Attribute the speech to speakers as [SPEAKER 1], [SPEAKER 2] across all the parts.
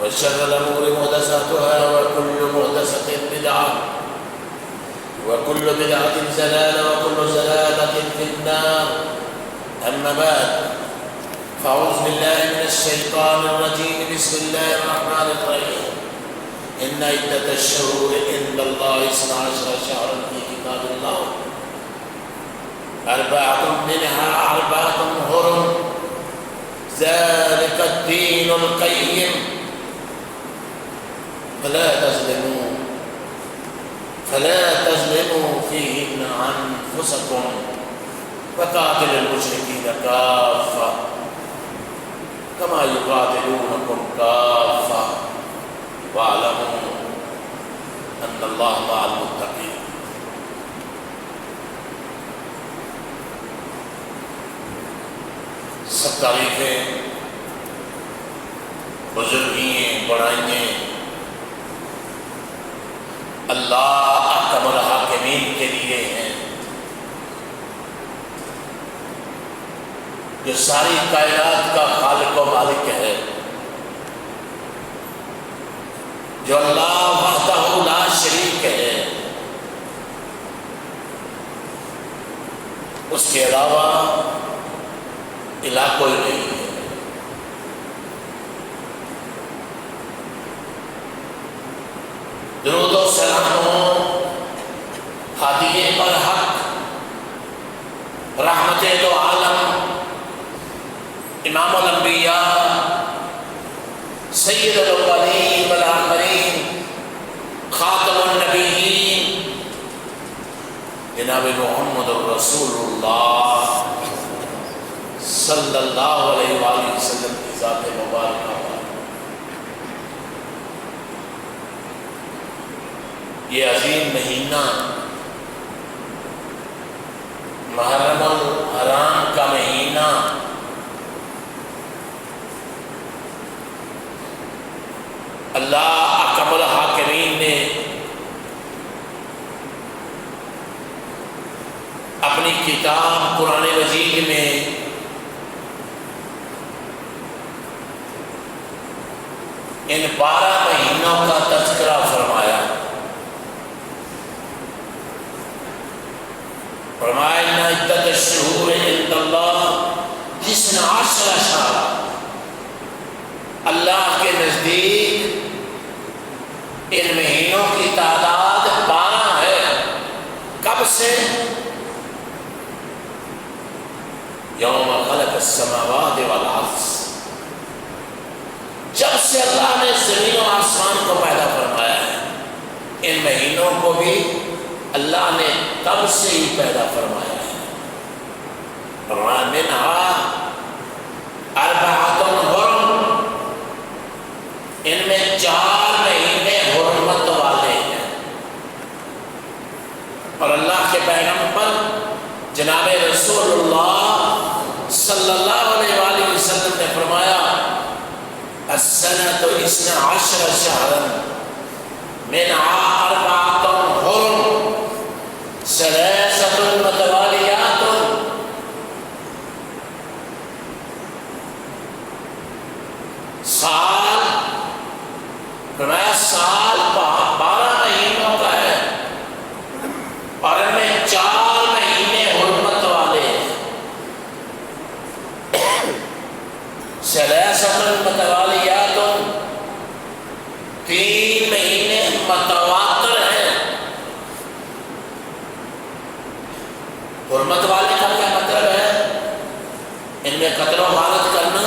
[SPEAKER 1] وشر الأمور محدثاتها وكل محدثة بدعة وكل بدعة ضلالة وكل ضلالة في النار. أما بعد فأعوذ بالله من الشيطان الرجيم. بسم الله الرحمن الرحيم. إن عدة الشهور عند الله 12 شهرا في كتاب الله أربعة منها أربعة حرم ذلك الدين القيم فلا تظلموا فيهن أنفسكم وقاتلوا المشركين كافة كما يقاتلونكم كافة واعلموا أن الله مع المتقين. سب تعریفیں، بزرگییں، بڑائییں اللہ احکم الحاکمین کے لیے ہیں، جو ساری کائنات کا خالق و مالک ہے، جو اللہ وحدہ لا شریک ہے، اس کے علاوہ الہ کوئی نہیں ہے. درود و سلام ہو ہادی برحق رحمت دو عالم امام الانبیاء سید الاولین والآخرین خاتم النبیین جناب محمد الرسول اللہ صلی اللہ علیہ وآلہ وسلم کی ذات مبارکہ. یہ عظیم مہینہ محرم الحرام کا مہینہ اللہ احکم الحاکمین نے اپنی کتاب قرآن مجید میں ان 12 مہینوں کا تذکرہ فرمایا. فرمایا ان عدت الشہور عند اللہ 12 شہر، اللہ کے نزدیک ان مہینوں کی تعداد 12 ہے. کب سے؟ یوم خلق السماوات والارض، جب سے اللہ نے زمین و آسمان کو پیدا فرمایا ہے. ان مہینوں کو بھی اللہ نے تب سے ہی پیدا فرمایا ہے. فرمایا منہا اربعۃ حرم، ان میں 4 مہینے حرمت والے ہیں. اور اللہ کے پیغمبر جناب رسول اللہ صلی اللہ علیہ وآلہ وسلم نے فرمایا السنة 12 شهرا منها 4 حرم 3 متواليات. سال فرمایا سال 12 مہینوں کا ہے اور ان میں 4 مہینے حرمت والے ہیں. 3 متوالیات، 3 مہینے متواتر ہیں. حرمت والے کا کیا مطلب ہے؟ ان میں قتل و غارت کرنا،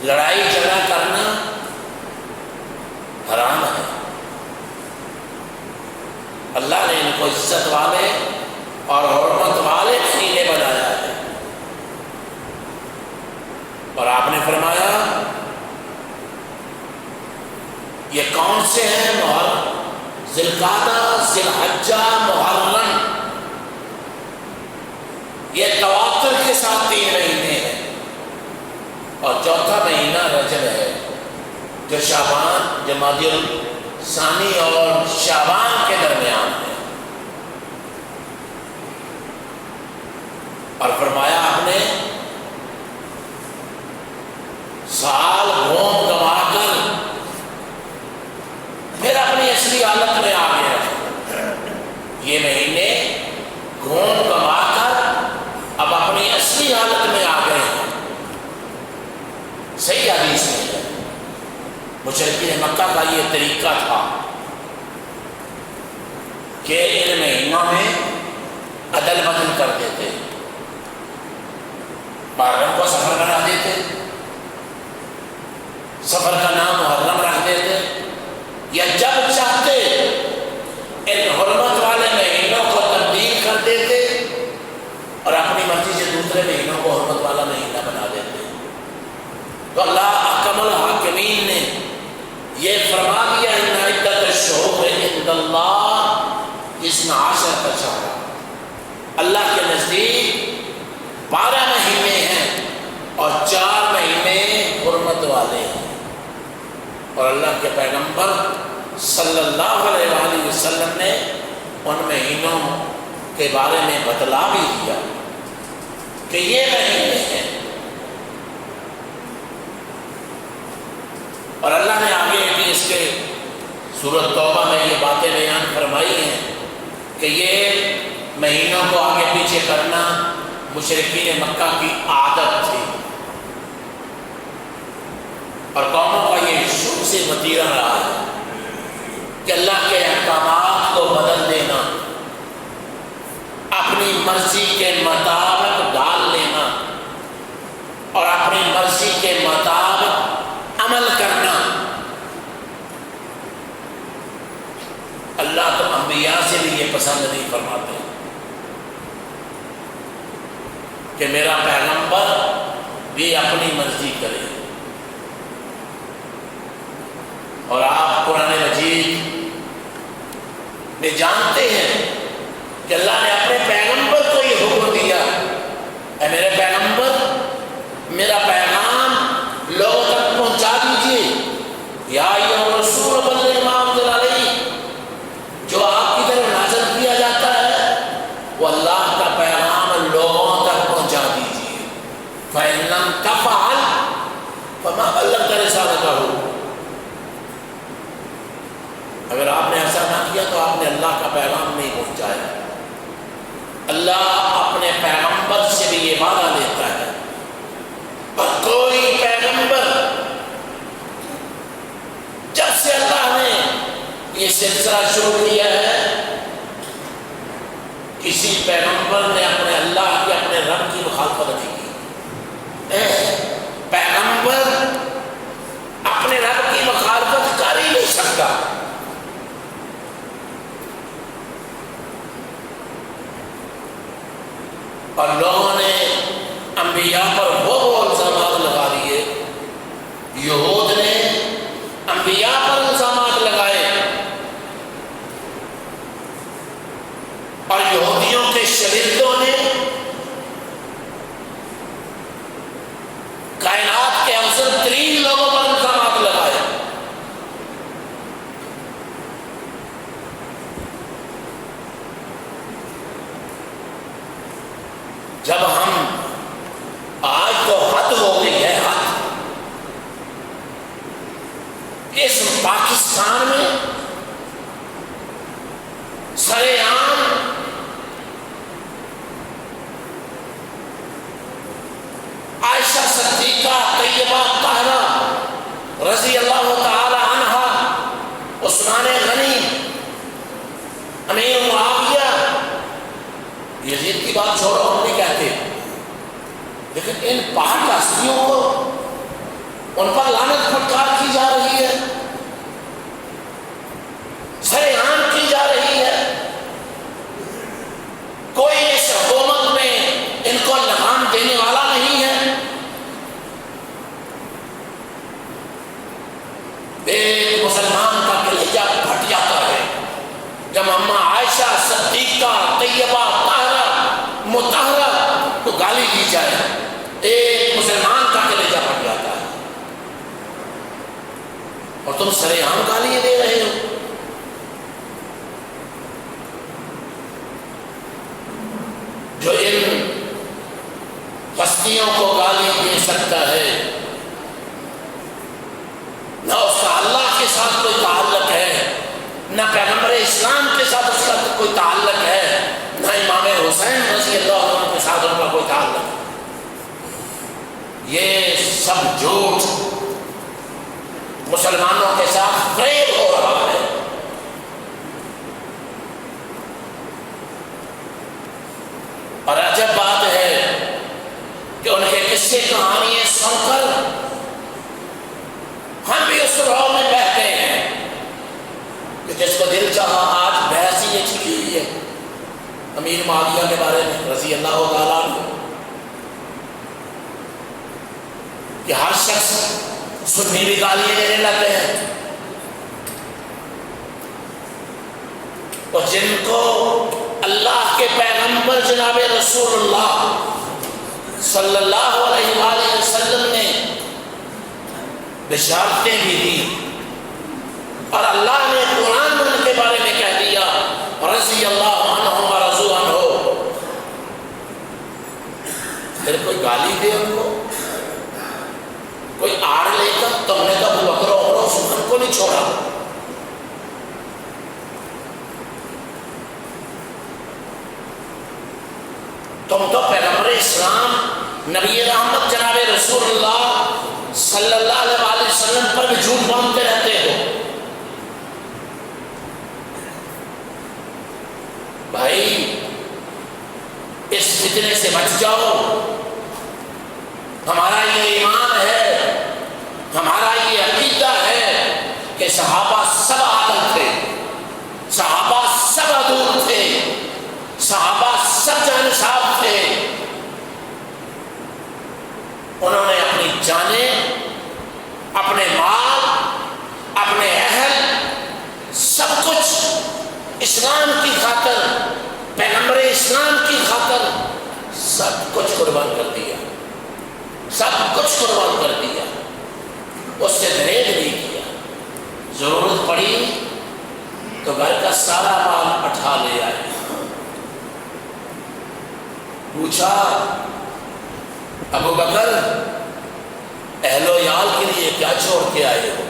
[SPEAKER 1] لڑائی جھگڑا کرنا حرام ہے. اللہ نے ان کو عزت والے اور حرمت والے مہینے بنایا ہے. اور آپ نے فرمایا یہ کون سے ہیں؟ ذی القعدہ، ذی الحجہ، محرم. یہ تواتر کے ساتھ 3 مہینے ہیں. اور چوتھا مہینہ رجب ہے، جو شعبان، جمادی الثانی اور شعبان کے درمیان ہے. اور فرمایا آپ نے سال گھوم گما کر پھر اپنی اصلی حالت میں آ گیا. یہ مہینے گھوم گما کر اب اپنی اصلی حالت میں آ گئے ہیں. صحیح حدیث میں ہے مشرکین مکہ کا یہ طریقہ تھا کہ ان مہینوں میں عدل بدل کر دیتے. محرم کو سفر بنا دیتے, سفر کا نام محرم رکھ دیتے, یا جب چاہتے ان حرمت والے مہینوں کو تبدیل کر دیتے اور اپنی مرضی سے دوسرے مہینوں کو حرمت والا مہینہ بنا دیتے. تو اللہ احکم الحاکمین نے یہ فرما دیا ان عدت الشہور عند اللہ 12 شہر. اللہ کے نزدیک 12 مہینے ہیں اور 4 مہینے حرمت والے ہیں. اور اللہ کے پیغمبر صلی اللہ علیہ وآلہ وسلم نے ان مہینوں کے بارے میں بتلا بھی دیا کہ یہ مہینے ہیں. اور اللہ نے آگے بھی اس کے سورۃ توبہ میں یہ باتیں بیان فرمائی ہیں کہ یہ مہینوں کو آگے پیچھے کرنا مشرکین مکہ کی عادت تھی اور قوموں کا یہ شروع سے وتیرہ رہا ہے کہ اللہ کے احکامات کو بدل دینا, اپنی مرضی کے مطابق ڈال لینا اور اپنی مرضی کے مطابق عمل کرنا. اللہ تو انبیاء سے بھی یہ پسند نہیں فرماتے کہ میرا پیغمبر بھی اپنی مرضی کرے. اور آپ قرآن مجید میں جانتے ہیں کہ اللہ نے اپنے پیغمبر کو یہ حکم دیا, اے میرے پیغمبر میرا پیغام لوگوں تک پہنچا دیجیے. یا ایھا الرسول بلغ ما انزل الیک, جو آپ کی طرف نازل کیا جاتا ہے وہ اللہ کا پیغام لوگوں تک پہنچا دیجیے. فإن لم تفعل فما بلغت رسالته, اگر آپ نے ایسا نہ کیا تو آپ نے اللہ کا پیغام نہیں پہنچایا. اللہ اپنے پیغمبر سے بھی یہ وعدہ لیتا ہے اور کوئی پیغمبر جب سے اللہ نے یہ سلسلہ شروع کیا ہے کسی پیغمبر نے اپنے اللہ کی اپنے رب کی مخالفت نہیں کی. پیغمبر اپنے رب کی مخالفت کر ہی نہیں سکتا. اور لوگوں نے انبیاء پر وہ الزامات لگا دیے, یہود نے انبیاء پر الزامات لگائے اور یہودیوں کے شریعتوں نے کائنات کے افضل ترین لوگوں پر الزامات لگائے. جب ہم آج تو حد ہو گئی ہے, حد اس پاکستان میں سرے عام عائشہ صدیقہ طیبہ طاہرہ رضی اللہ تعالی عنہا, عثمان غنی, امیر معاویہ, یزید کی بات چھوڑو ہم نہیں کہتے, لیکن ان پاک ہستیوں کو ان پر لعنت پھٹکار کی جا رہی ہے, سرے عام کی جا رہی ہے. کوئی اس حکومت میں ان کو لگام دینے والا نہیں ہے. ایک مسلمان کا کلیجہ پھٹ جاتا ہے جب اما عائشہ صدیقہ طیبہ طاہرہ مطہرہ کو گالی دی جائے. ایک مسلمان کا کلیجہ پھٹ جاتا ہے اور تم سرے عام گالی دے رہے ہو. جو ان ہستیوں کو گالی دے سکتا ہے نہ پیغمبر اسلام کے ساتھ اس کا کوئی تعلق ہے، نہ امام حسین رضی اللہ عنہ کے ساتھ ان کا کوئی تعلق ہے۔ یہ سب جھوٹ مسلمانوں کے ساتھ فریب ہو رہا ہے۔ اور عجب بات ہے کہ ان کے قصے کہانیاں سن کر ہم بھی اس راہ میں بہتے ہیں کہ جس کو دل چاہا آج بحث ہی یہ چھڑی ہوئی ہے امیر معاویہ کے بارے میں رضی اللہ تعالیٰ عنہ، کہ ہر شخص سنی بھی گالیاں دینے لگے ہیں، اور جن کو اللہ کے پیغمبر جناب رسول اللہ صلی اللہ علیہ وآلہ وسلم نے بشارتیں بھی دی، اور اللہ نے قرآن میں ان کے بارے میں کہہ دیا رضی اللہ عنہ ورضوا عنہ، پھر کوئی گالی دے ان کو، کوئی آڑ لے کر تم نے تو ابو بکر اور عثمان کو نہیں چھوڑا، تم تو پیغمبر اسلام نبی رحمت جناب رسول اللہ صلی اللہ علیہ وسلم پر بھی جھوٹ باندھتے رہتے ہو۔ بھائی اس فتنے سے بچ جاؤ، ہمارا یہ ایمان ہے، ہمارا یہ عقیدہ ہے کہ صحابہ سب عادل تھے، صحابہ سب عدول تھے، صحابہ سب جانصاف تھے، انہوں نے اپنی جانیں، اپنے مال، اپنے اہل، سب کچھ اسلام کی خاطر، پیغمبر اسلام کی خاطر سب کچھ قربان کر دیا، سب کچھ قربان کر دیا، اس سے دریغ نہیں کیا۔ ضرورت پڑی تو گھر کا سارا مال اٹھا لے آئے۔ پوچھا ابو بکر اہل و عیال کے لیے کیا چھوڑ کے آئے ہو؟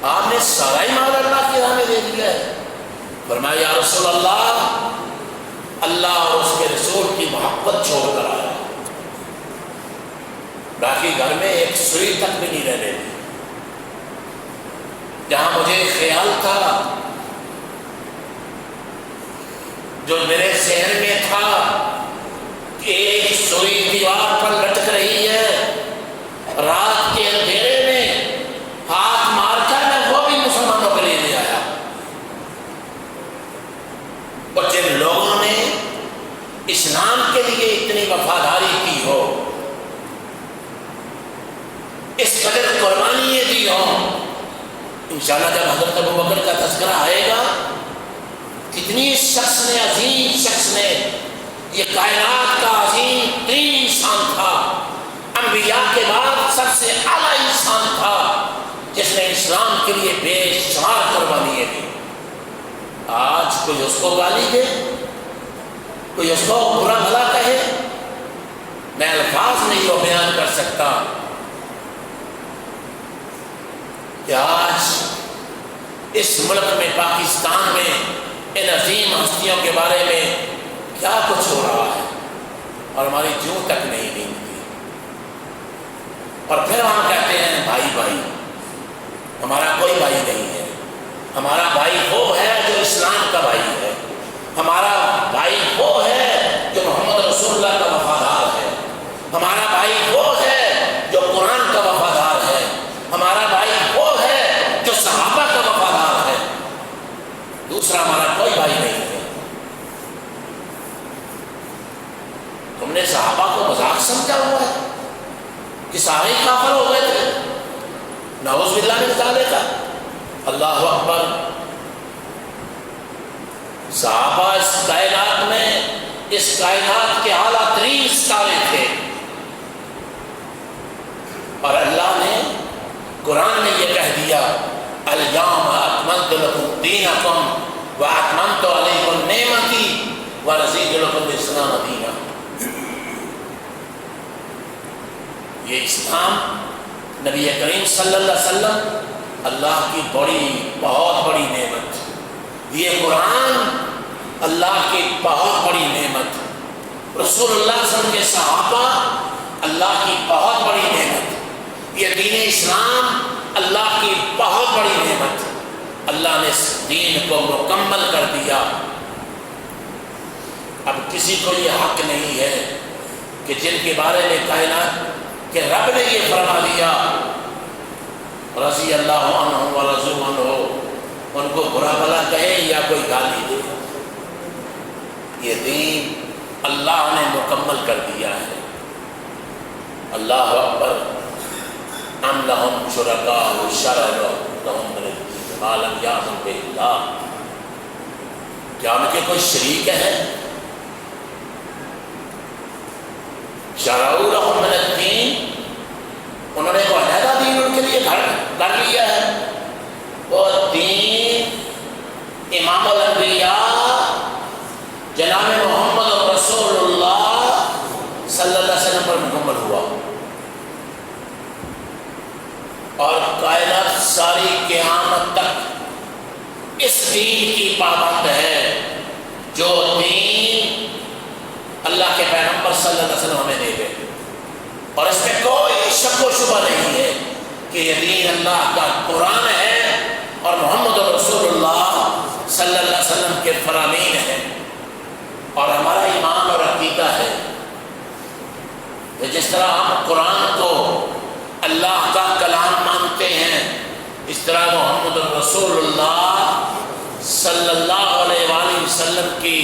[SPEAKER 1] آپ نے سارا ہی مال اللہ کی راہ میں دے دیا ہے۔ فرمایا یا رسول اللہ، اللہ اور اس کے رسول کی محبت چھوڑ کر آیا، باقی گھر میں ایک سوئی تک بھی نہیں رہنے دی۔ جہاں مجھے خیال تھا، جو میرے ذہن میں تھا کہ ایک سوئی دیوار پر لٹک رہی ہے، رات کے اندھیرے میں ہاتھ مار کر میں وہ بھی مسلمانوں کے لیے لے آیا، اور جن لوگوں نے اسلام کے لیے اتنی وفاداری کی ہو، اس قدر قربانیاں دی ہوں، انشاءاللہ جب حضرت ابو بکر کا تذکرہ آئے گا، کتنی شخص نے، عظیم شخص نے، یہ کائنات کا عظیم ترین انسان تھا، انبیاء کے بعد سب سے اعلیٰ انسان تھا، جس نے اسلام کے لیے بے شمار قربانیاں دی۔ آج کوئی اس کو گالی دے، کوئی اس کو برا بھلا کہے، میں الفاظ نہیں وہ بیان کر سکتا کہ آج اس ملک میں، پاکستان میں، ان عظیم ہستیوں کے بارے میں کیا کچھ ہو رہا ہے، اور ہماری جوں تک نہیں نیندتی، اور پھر ہم کہتے ہیں بھائی بھائی، ہمارا کوئی بھائی نہیں ہے، ہمارا بھائی وہ ہے جو اسلام کا بھائی ہے، ہمارا بھائی وہ ہے جو محمد رسول اللہ کا وفادار ہے، ہمارا بھائی وہ ہے جو قرآن کا وفادار ہے، ہمارا بھائی وہ ہے جو صحابہ کا وفادار ہے، دوسرا ہمارا کوئی بھائی نہیں ہے۔ تم نے صحابہ کو مذاق سمجھا ہوا ہے کہ سارے ہی کافر ہو گئے تھے، نعوذ باللہ من ذالک، اللہ اکبر۔ صحابہ اس کائنات میں، اس کائنات کے اعلیٰ ترین ستارے تھے، اور اللہ نے قرآن میں یہ کہہ دیا الیوم اکملت لکم دینکم واتممت علیکم نعمتی ورضیت لکم الاسلام دینا۔ یہ اسلام نبی کریم صلی اللہ علیہ وسلم اللہ کی بڑی، بہت بڑی نعمت، یہ قرآن اللہ کی بہت بڑی نعمت، رسول اللہ صلی اللہ علیہ وسلم کے صحابہ اللہ کی بہت بڑی نعمت، یہ دین اسلام اللہ کی بہت بڑی نعمت۔ اللہ نے اس دین کو مکمل کر دیا۔ اب کسی کو یہ حق نہیں ہے کہ جن کے بارے میں کائنات کہ رب نے یہ فرما دیا رضی اللہ عنہ و رضوا عنہ، ان کو برا بھلا کہے یا کوئی گالی دے، یہ دین اللہ نے مکمل کر دیا ہے۔ اللہ اکبر، ام لہم شرکاء شرعوا لہم من الدین ما لم یأذن بہ اللہ، کیا ان کے کوئی شریک ہے؟ شرعوا لہم من الدین، انہوں نے کوئی علیحدہ دین ان کے لیے گھڑ لیا ہے۔ وہ دین امام الانبیاء جناب محمد رسول اللہ صلی اللہ علیہ وسلم پر مکمل ہوا، اور کائنات ساری قیامت تک اس دین کی پابند ہے جو دین اللہ کے پیغمبر صلی اللہ علیہ وسلم ہمیں دے گئے، اور اس میں کوئی شک و شبہ نہیں ہے کہ یہ دین اللہ کا قرآن ہے اور محمد رسول اللہ صلی اللہ علیہ وسلم کے فرامین ہیں۔ اور ہمارا ایمان اور عقیدہ ہے کہ جس طرح ہم قرآن کو اللہ کا کلام مانتے ہیں، اس طرح محمد رسول اللہ صلی اللہ علیہ وآلہ وسلم کی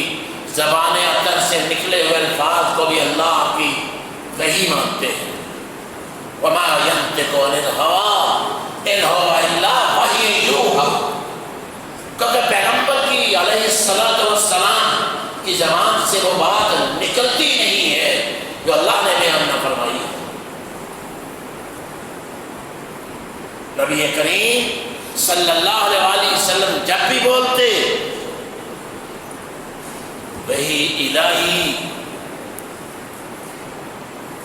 [SPEAKER 1] زبان اطہر سے نکلے ہوئے الفاظ کو بھی اللہ کی وحی مانتے ہیں۔ وما ينطق عن الهوى ان هو الا وحی یوحی، کیونکہ پیغمبر کی علیہ الصلوۃ والسلام کی زبان سے وہ بات نکلتی نہیں ہے جو اللہ نے بیان نہ فرمائی ہے۔ نبی کریم صلی اللہ علیہ وآلہ وسلم جب بھی بولتے وہی الہی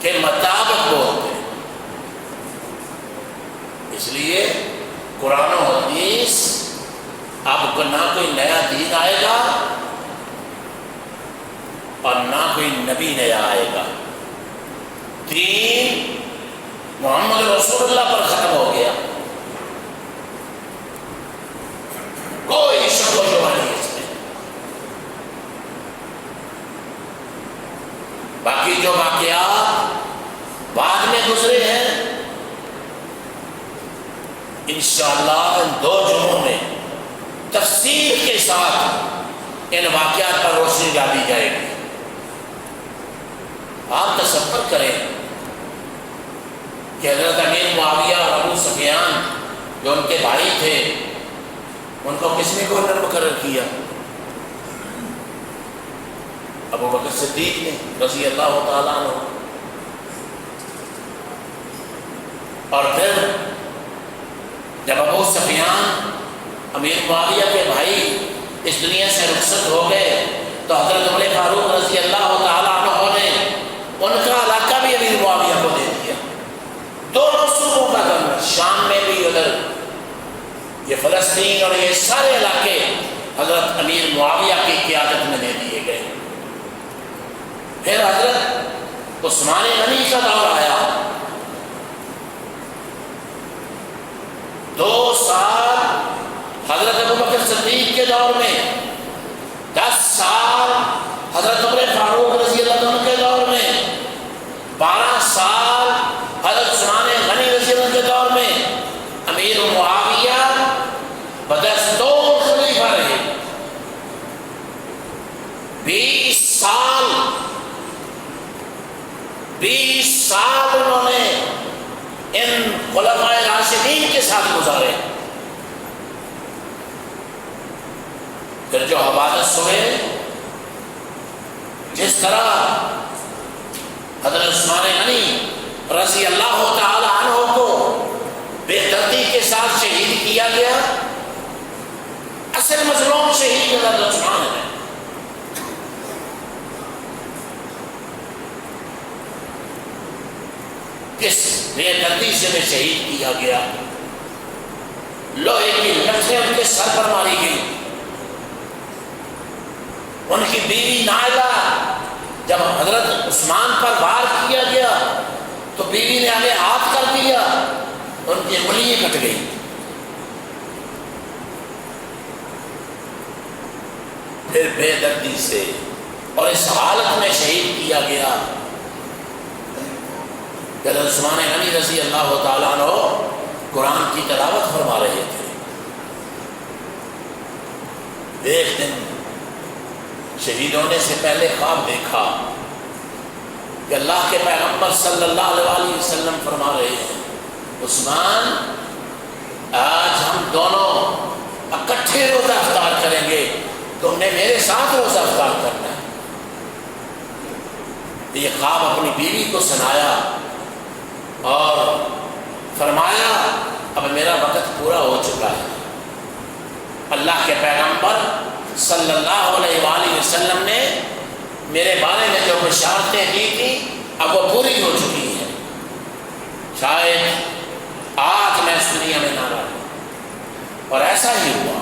[SPEAKER 1] کے مطابق بولتے، اس لیے قرآن و حدیث اب نہ کوئی نیا دین آئے گا اور نہ کوئی نبی نیا آئے گا، دین محمد رسول اللہ پر ختم ہو گیا، کوئی شک و شبہ نہیں اس میں۔ باقی جو واقعات بعد میں گزرے ہیں انشاءاللہ ان 2 جمعوں میں تفصیل کے ساتھ ان واقعات پر روشنی ڈالی جائے گی۔ آپ تصور کریں کہ حضرت امیر معاویہ اور ابو سفیان جو ان کے بھائی تھے، ان کو کس نے گورنر مقرر کیا؟ ابو بکر صدیق نے رضی اللہ تعالیٰ عنہ۔ اور پھر جب ابو سفیان امیر معاویہ کے بھائی اس دنیا سے رخصت ہو گئے تو حضرت عمر فاروق رضی اللہ تعالیٰ عنہ نے ان کا علاقہ بھی امیر معاویہ کو دے دیا۔ 2 صوبوں کا گورنر، شام میں بھی، ادھر یہ فلسطین اور یہ سارے علاقے حضرت امیر معاویہ کی قیادت میں دے دیے گئے۔ پھر حضرت عثمان غنی کا دور آیا، 2 سال حضرت ابو بکر صدیق کے دور میں، 10 سال حضرت عمر فاروق رضی اللہ عنہ کے دور میں، 12 سال حضرت عثمان غنی رضی اللہ عنہ کے دور میں، امیر معاویہ بدستور خلیفہ رہے۔ 20 سال انہوں نے ان خلفائے راشدین کے ساتھ گزارے۔ پھر جو حوادث ہوئے، جس طرح حضرت عثمان غنی رضی اللہ تعالی عنہ کو بے دردی کے ساتھ شہید کیا گیا، اصل مظلوم شہید حضرت عثمان ہے۔ کس بے دردی سے میں شہید کیا گیا، لوہے کی لٹھیں ان کے سر پر ماری گئی، ان کی بیوی نائلہ، جب حضرت عثمان پر وار کیا گیا تو بیوی نے آگے ہاتھ کر دیا، ان کی انگلیاں کٹ گئی۔ پھر بے دردی سے اور اس حالت میں شہید کیا گیا کہ عثمان غنی رضی اللہ تعالیٰ عنہ قرآن کی تلاوت فرما رہے تھے۔ ایک دن شہید ہونے سے پہلے خواب دیکھا کہ اللہ کے پیغمبر صلی اللہ علیہ وسلم فرما رہے ہیں، عثمان آج ہم دونوں اکٹھے روزہ افطار کریں گے، تم نے میرے ساتھ روزہ افطار کرنا ہے۔ یہ خواب اپنی بیوی کو سنایا اور فرمایا اب میرا وقت پورا ہو چکا ہے، اللہ کے پیغمبر صلی اللہ علیہ وآلہ وسلم نے میرے بارے میں جو بشارتیں دی تھیں اب وہ پوری ہو چکی ہیں، شاید آج میں اس دنیا میں نہ رہوں۔ اور ایسا ہی ہوا،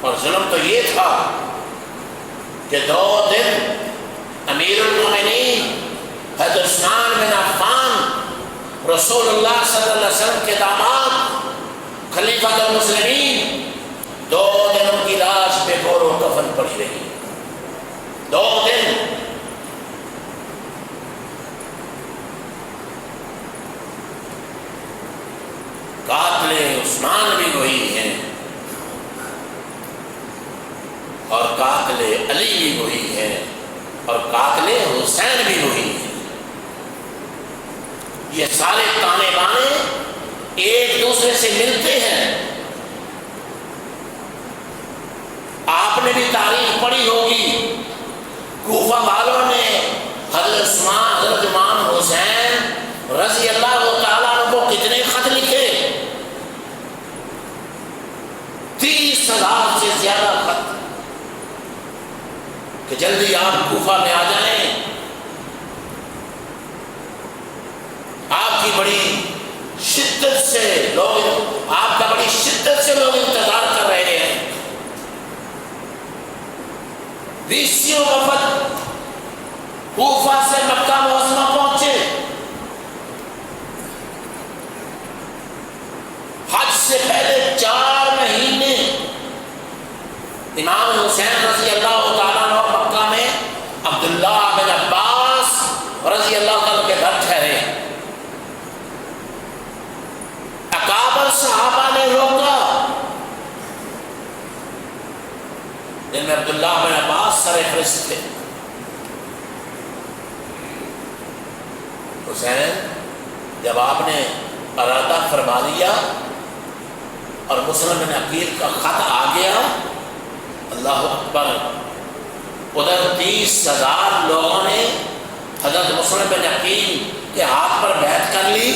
[SPEAKER 1] اور ظلم تو یہ تھا کہ 2 دن امیر المومنین حضرت عثمان بن عفان رسول اللہ صلی اللہ علیہ وسلم کے داماد خلیفۃ المسلمین 2 دن ان کی لاش بے گور و کفن پڑی رہی، 2 دن۔ قاتل عثمان بھی وہی ہیں اور قاتل علی بھی وہی ہے اور قاتل حسین بھی وہی ہے۔ یہ سارے تانے بانے ایک دوسرے سے ملتے ہیں۔ آپ نے بھی تاریخ پڑھی ہوگی، کوفہ والوں نے حضرت عثمان، حضرت امام حسین رضی اللہ تعالیٰ عنہ کو کتنے خط لکھے، 30,000 سے زیادہ خط کہ جلدی آپ کوفہ میں آ جائیں، آپ کی بڑی شدت سے لوگ، آپ کا بڑی شدت سے لوگ انتظار کر رہے ہیں۔ 20 وفد کوفہ سے مکہ معظمہ پہنچے، حج سے پہلے 4 مہینے امام حسین رضی اللہ تعالیٰ عنہ مکہ میں عبداللہ بن عباس رضی اللہ تعالیٰ کے گھر ٹھہرے۔ اکابر صحابہ نے روکا، جن میں عبداللہ بن عباس سر فہرست تھے۔ حسین جب آپ نے ارادہ فرما لیا اور مسلم بن عقیل کا خط آ گیا، اللہ اکبر، ادھر 30,000 لوگوں نے حضرت مسلم بن عقیل کے ہاتھ پر بیعت کر لی۔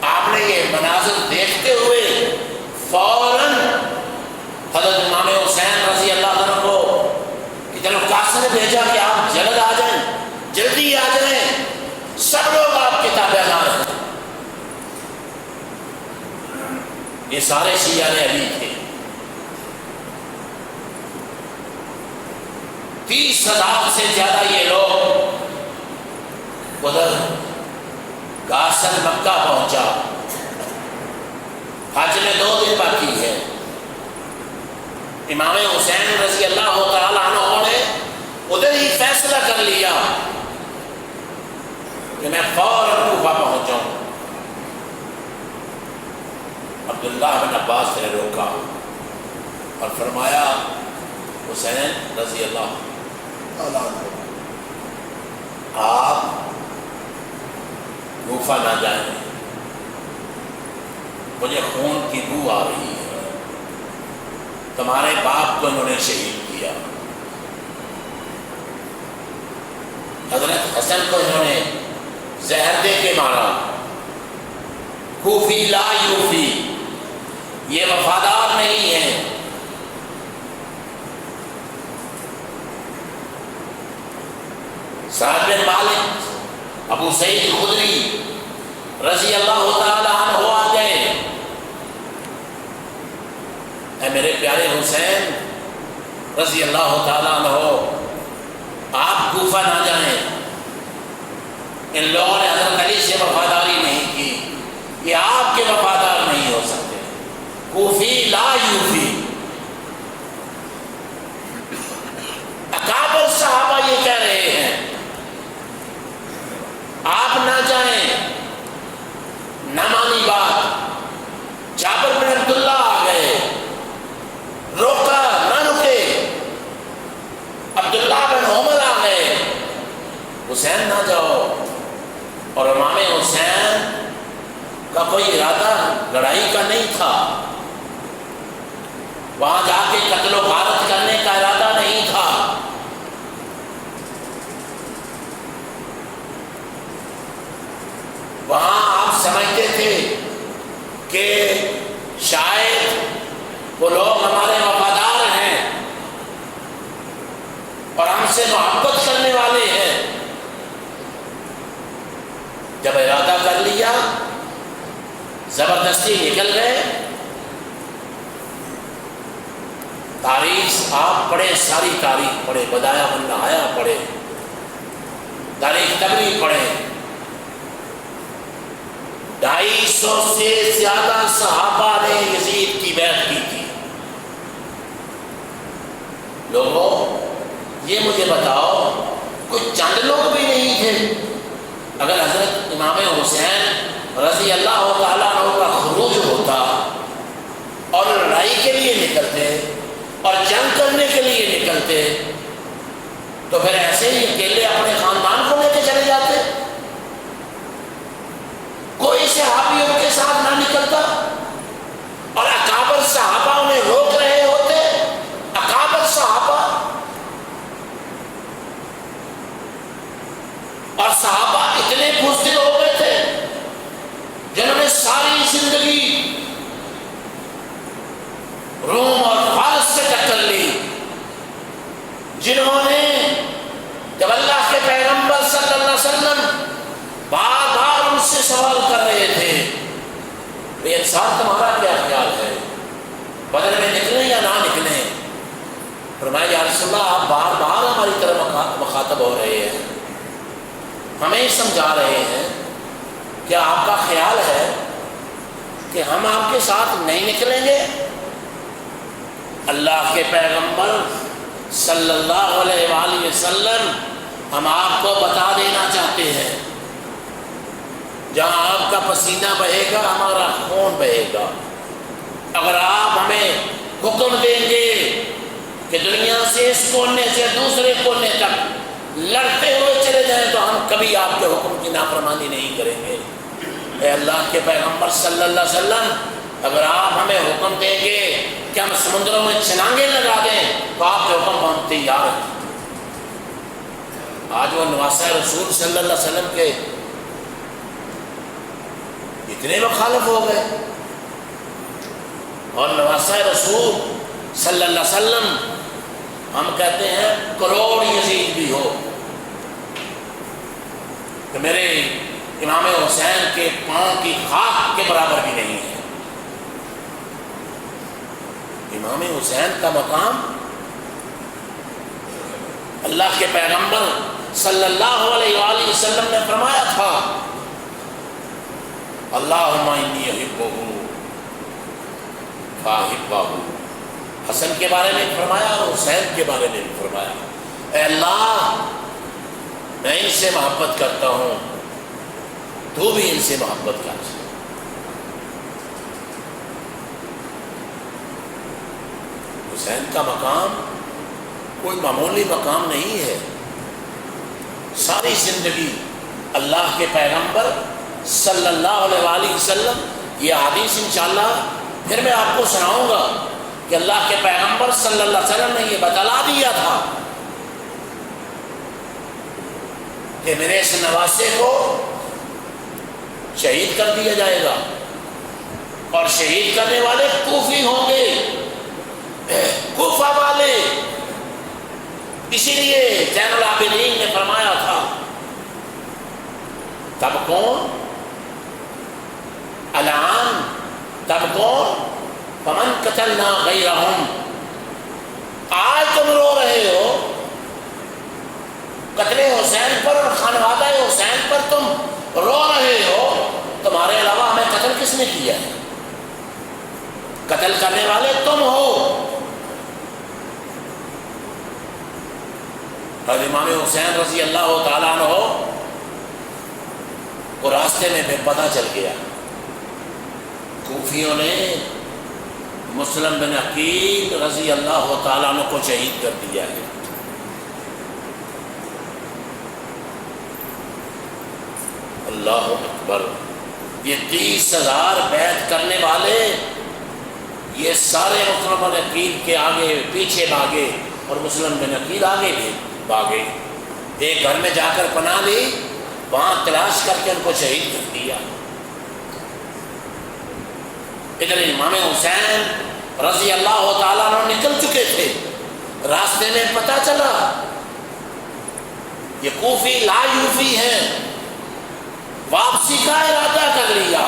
[SPEAKER 1] آپ نے یہ مناظر دیکھتے ہوئے فوراً حضرت امام حسین رضی اللہ عنہ کو ادھر قاصد بھیجا کہ آپ جلد آ جائیں، جلدی آ جائیں، سب لوگ آپ کے تابعدار ہیں۔ یہ سارے شیعہ علی تھے، 30,000 سے زیادہ یہ لوگ ادھر قاصد مکہ پہنچا۔ حج میں 2 دن باقی ہے۔ امام حسین رضی اللہ تعالیٰ عنہ نے ادھر ہی فیصلہ کر لیا کہ میں فوراً کوفہ پہنچ جاؤں۔ عبداللہ بن عباس نے روکا اور فرمایا، حسین رضی اللہ تعالیٰ عنہ، آپ کوفہ نہ جائیں، مجھے خون کی بو آ رہی ہے، تمہارے باپ کو انہوں نے شہید کیا، حضرت حسن کو انہوں نے زہر دے کے مارا، کوفی لا یوفی، یہ وفادار نہیں ہے۔ سعد بن مالک، ابو سعید خدری رضی اللہ تعالی عنہ آ گئے، اے میرے پیارے حسین رضی اللہ تعالیٰ عنہ آپ کوفہ نہ جائیں، ان لوگوں نے حضرت علی سے وفاداری نہیں کی، یہ آپ کے وفادار نہیں ہو سکتے، کوفی لا یوفی۔ اکابر صحابہ یہ کہہ رہے ہیں آپ نہ جائیں، نہ مانی بات، جابر بن عبداللہ آ گئے، روکا نہ رکے، عبداللہ بن عمر آ گئے، حسین نہ جاؤ۔ اور امام حسین کا کوئی ارادہ لڑائی کا نہیں تھا، وہاں جا کے قتل و غارت کرنے کا ارادہ نہیں تھا، وہاں آپ سمجھتے تھے کہ شاید وہ لوگ ہمارے وفادار ہیں اور ہم سے محبت کرنے والے ہیں۔ جب ارادہ کر لیا زبردستی نکل گئے۔ تاریخ آپ پڑھے، ساری تاریخ پڑھے، بدایا من نہایا پڑھے، تاریخ تبری پڑھے، 250 سے زیادہ صحابہ نے یزید کی بیعت کی تھی۔ لوگوں یہ مجھے بتاؤ، کوئی چند لوگ بھی نہیں تھے؟ اگر حضرت امام حسین رضی اللہ تعالیٰ عنہ کا خروج ہوتا اور لڑائی کے لیے نکلتے اور جنگ کرنے کے لیے نکلتے تو پھر ایسے ہی اکیلے اپنے خاندان کو لے کے چلے جاتے، کوئی صحابیوں کے ساتھ نہ نکلتا، اور اکابر صحابہ انہیں روک رہے ہوتے، اکابر صحابہ، اور صحابہ اتنے بزدل ہو گئے تھے جنہوں نے ساری زندگی روم اور فارس سے ٹکر لی، جنہوں نے جب اللہ کے پیغمبر صلی اللہ علیہ وسلم بار بار ان سے سوال کر رہے تھے بے انصاف تمہارا کیا خیال ہے، بدر میں نکلیں یا نہ نکلیں؟ فرمایا یا رسول اللہ آپ بار بار ہماری طرف مخاطب ہو رہے ہیں، ہمیں سمجھا رہے ہیں، کیا آپ کا خیال ہے کہ ہم آپ کے ساتھ نہیں نکلیں گے؟ اللہ کے پیغمبر صلی اللہ علیہ وآلہ وسلم ہم آپ کو بتا دینا چاہتے ہیں، جہاں آپ کا پسینہ بہے گا ہمارا خون بہے گا۔ اگر آپ ہمیں حکم دیں گے کہ دنیا سے اس کونے سے دوسرے کونے تک لڑتے ہوئے چلے جائیں تو ہم کبھی آپ کے حکم کی نافرمانی نہیں کریں گے۔ اے اللہ کے پیغمبر صلی اللہ علیہ وسلم، اگر آپ ہمیں حکم دیں گے کہ ہم سمندروں میں چھلانگیں لگا دیں تو آپ کے حکم ہم تیار ہیں۔ آج وہ نواسہ رسول صلی اللہ علیہ وسلم کے اتنے مخالف ہو گئے، اور نواسہ رسول صلی اللہ علیہ وسلم ہم کہتے ہیں کروڑ یزید بھی ہو کہ میرے امام حسین کے پاؤں کی خاک کے برابر بھی نہیں ہے۔ امام حسین کا مقام اللہ کے پیغمبر صلی اللہ علیہ وآلہ وسلم نے فرمایا تھا اللہم انی احبہ فاحبہ، حسن کے بارے میں فرمایا اور حسین کے بارے میں بھی فرمایا، اے اللہ میں ان سے محبت کرتا ہوں، تو بھی ان سے محبت کر۔ حسین کا مقام کوئی معمولی مقام نہیں ہے۔ ساری زندگی اللہ کے پیغمبر صلی اللہ علیہ وآلہ وسلم، یہ حدیث انشاءاللہ پھر میں آپ کو سناؤں گا کہ اللہ کے پیغمبر صلی اللہ علیہ وسلم نے یہ بتلا دیا تھا کہ میرے اس نواسے کو شہید کر دیا جائے گا، اور شہید کرنے والے کوفی ہوں گے، کوفہ والے۔ اسی لیے زین العابدین نے فرمایا تھا تب کون الان تب کون فمن قتلنا غیرہم، آج تم رو رہے ہو قتل حسین پر اور خانوادہ حسین پر، تم رو رہے ہو، تمہارے علاوہ ہمیں قتل کس نے کیا ہے؟ قتل کرنے والے تم ہو۔ اور امام حسین رضی اللہ تعالیٰ عنہ کو راستے میں پتہ چل گیا، کوفیوں نے مسلم بن عقیل رضی اللہ تعالیٰ عنہ کو شہید کر دیا ہے۔ اللہ اکبر، یہ 30,000 بیعت کرنے والے یہ سارے مسلم بن عقیل کے آگے پیچھے بھاگے، اور مسلم بن عقیل آگے بھی بھاگے، ایک گھر میں جا کر پناہ لی، وہاں تلاش کر کے ان کو شہید کر دیا۔ ادھر امام حسین رضی اللہ تعالیٰ عنہ نکل چکے تھے، راستے میں پتہ چلا یہ کوفی لا یوفی ہیں، واپسی کا ارادہ کر لیا۔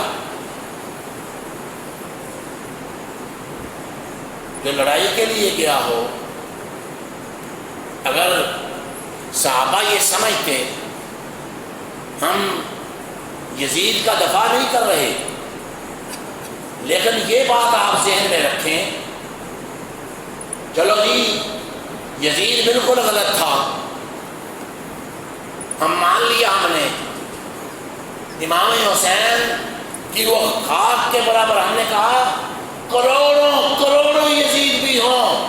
[SPEAKER 1] جو لڑائی کے لیے گیا ہو، اگر صحابہ یہ سمجھتے ہم یزید کا دفاع نہیں کر رہے، لیکن یہ بات آپ ذہن میں رکھیں، چلو جی یزید بالکل غلط تھا، ہم مان لیا، ہم نے امام حسین کی وہ خاک کے برابر، ہم نے کہا کروڑوں کروڑوں یزید بھی ہوں،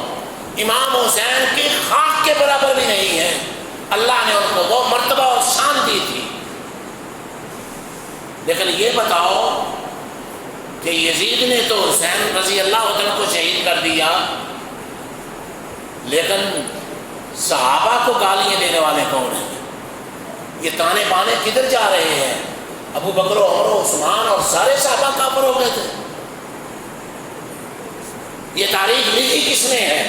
[SPEAKER 1] امام حسین کی خاک کے برابر بھی نہیں ہے، اللہ نے ان کو وہ مرتبہ اور شان دی تھی۔ لیکن یہ بتاؤ کہ یزید نے تو حسین رضی اللہ عنہ کو شہید کر دیا، لیکن صحابہ کو گالیاں دینے والے کون ہیں؟ یہ تانے بانے کدھر جا رہے ہیں؟ ابو بکر و عمر و عثمان اور سارے صحابہ کافر ہو گئے تھے۔ یہ تاریخ لکھی کس نے ہے؟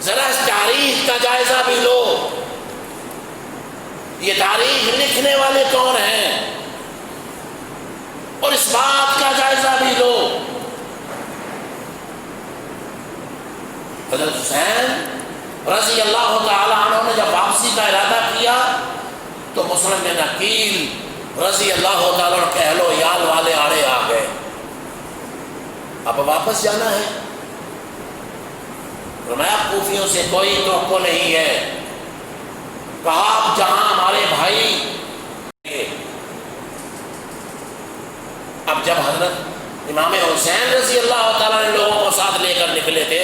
[SPEAKER 1] ذرا اس تاریخ کا جائزہ بھی لو، یہ تاریخ لکھنے والے کون ہیں، اور اس بات کا جائزہ بھی لو۔ حضرت حسین رضی اللہ تعالی عنہ نے جب واپسی کا ارادہ کیا تو مسلم بن عقیل رضی اللہ تعالیٰ عنہ کے اہل و عیال والے آڑے آ گئے، اب واپس جانا ہے۔ فرمایا کوفیوں سے کوئی توقع نہیں ہے، کہا آپ جہاں ہمارے بھائی، اب جب حضرت امام حسین رضی اللہ تعالیٰ نے لوگوں کو ساتھ لے کر نکلے تھے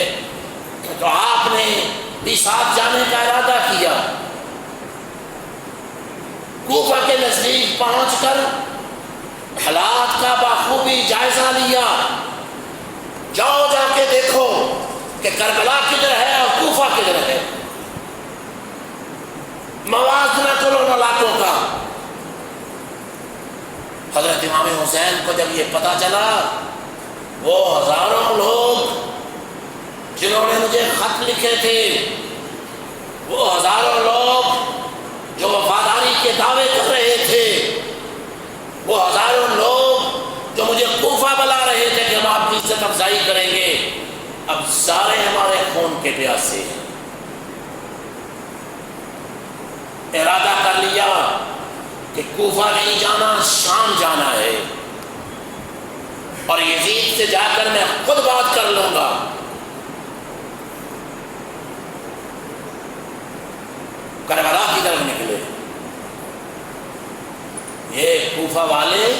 [SPEAKER 1] تو آپ نے بھی ساتھ جانے کا ارادہ کیا، کوفہ کے نزدیک پہنچ کر حالات کا بخوبی جائزہ لیا، جاؤ جا کے دیکھو کہ کربلا کدھر ہے اور کوفہ کدھر ہے، موازنہ کرو علاقوں کا۔ حضرت امام حسین کو جب یہ پتہ چلا، وہ ہزاروں لوگ جنہوں نے مجھے خط لکھے تھے، وہ ہزاروں لوگ جو وفاداری کے دعوے کر رہے تھے، وہ ہزاروں لوگ جو مجھے کوفہ بلا رہے تھے کہ ہم آپ کی عزت افزائی کریں گے، اب سارے ہمارے خون کے پیاسے ہیں۔ ارادہ کر لیا کہ کوفہ نہیں جانا، شام جانا ہے، اور یزید سے جا کر میں خود بات کر لوں گا۔ کربلا کی طرف نکلے، یہ کوفہ والے،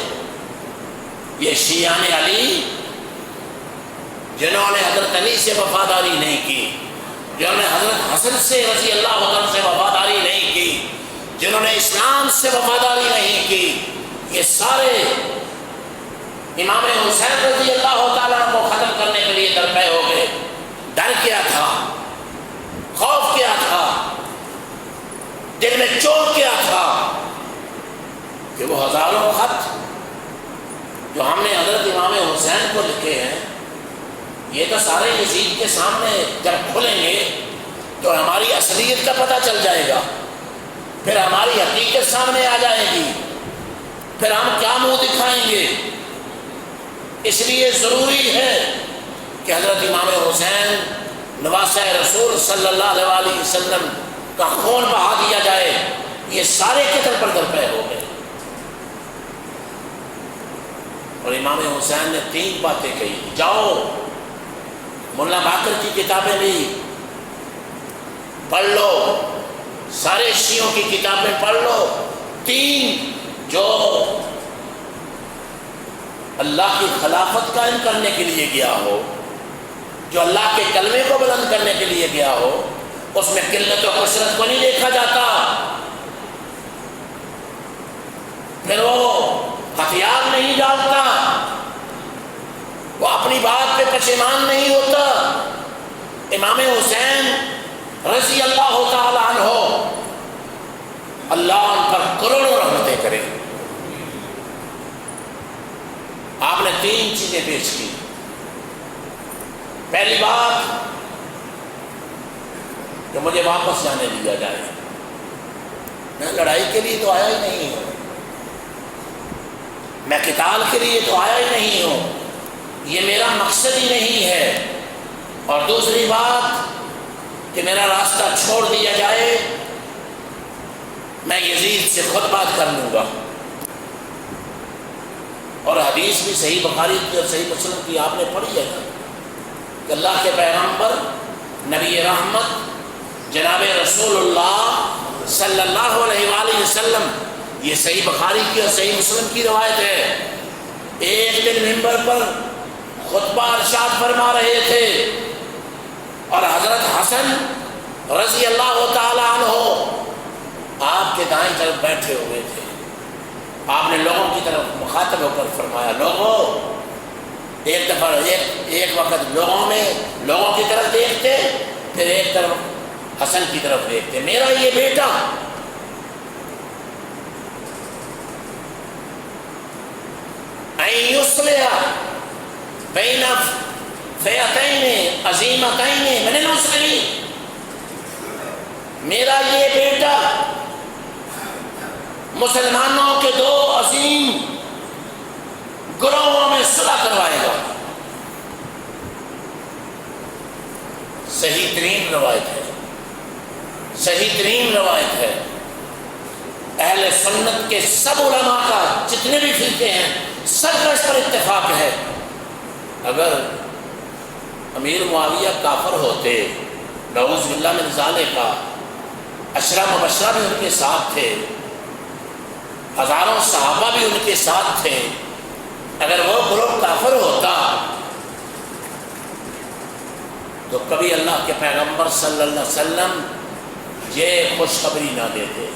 [SPEAKER 1] یہ شیعان علی جنہوں نے حضرت علی سے وفاداری نہیں کی، جنہوں نے حضرت حسن سے رضی اللہ عنہ سے وفاداری نہیں کی، جنہوں نے اسلام سے وفاداری نہیں کی، یہ سارے امام حسین رضی اللہ تعالیٰ عنہ کو ختم کرنے کے لیے درپے ہو گئے۔ ڈر کیا تھا، خوف کیا تھا، دل میں چوٹ کیا تھا کہ وہ ہزاروں خط جو ہم نے حضرت امام حسین کو لکھے ہیں، یہ تو سارے یزید کے سامنے جب کھلیں گے تو ہماری اصلیت کا پتہ چل جائے گا، پھر ہماری حقیقت سامنے آ جائے گی، پھر ہم کیا منہ دکھائیں گے۔ اس لیے ضروری ہے کہ حضرت امام حسین نواسہ رسول صلی اللہ علیہ وسلم کا خون بہا دیا جائے، یہ سارے قتل پر درپے ہو گئے۔ اور امام حسین نے 3 باتیں کہی، جاؤ ملا باقر کی کتابیں بھی پڑھ لو، سارے شیعوں کی کتابیں پڑھ لو، 3 جو اللہ کی خلافت قائم کرنے کے لیے گیا ہو، جو اللہ کے کلمے کو بلند کرنے کے لیے گیا ہو، اس میں قلت و کثرت کو نہیں دیکھا جاتا، پھر وہ ہتھیار نہیں ڈالتا، وہ اپنی بات پہ پشیمان نہیں ہوتا۔ امام حسین رضی اللہ تعالی عنہ، اللہ ان پر کروڑوں رحمتیں کرے، آپ نے 3 چیزیں پیش کی۔ پہلی بات کہ مجھے واپس جانے دیا جائے، میں لڑائی کے لیے تو آیا ہی نہیں ہوں، میں قتال کے لیے تو آیا ہی نہیں ہوں، یہ میرا مقصد ہی نہیں ہے۔ اور دوسری بات کہ میرا راستہ چھوڑ دیا جائے، میں یزید سے خود بات کر لوں گا۔ اور حدیث بھی صحیح بخاری کی اور صحیح مسلم کی آپ نے پڑھی ہے کہ اللہ کے پیغمبر نبی رحمت جناب رسول اللہ صلی اللہ علیہ وآلہ وسلم، یہ صحیح بخاری کی اور صحیح مسلم کی روایت ہے، ایک دن منبر پر خطبہ ارشاد فرما رہے تھے اور حضرت حسن رضی اللہ تعالی عنہ آپ کے دائیں طرف بیٹھے ہوئے تھے۔ آپ نے لوگوں کی طرف مخاطب ہو کر فرمایا، لوگوں، ایک دفعہ ایک وقت لوگوں کی طرف دیکھتے، پھر ایک طرف حسن کی طرف دیکھتے، میرا یہ بیٹا یصلح بین فئتین عظیمتین من المسلمین، میرا یہ بیٹا مسلمانوں کے 2 عظیم گروہوں میں صلح کروائے گا۔ صحیح ترین روایت ہے، صحیح ترین روایت ہے، اہل سنت کے سب علماء کا، جتنے بھی فرقے ہیں، سب کا اس پر اتفاق ہے۔ اگر امیر معاویہ کافر ہوتے، نعوذ باللہ من ذالک، عشرہ مبشرہ بھی ان کے ساتھ تھے، ہزاروں صحابہ بھی ان کے ساتھ تھے، اگر وہ گروہ کافر ہوتا تو کبھی اللہ کے پیغمبر صلی اللہ علیہ وسلم یہ خوشخبری نہ دیتے،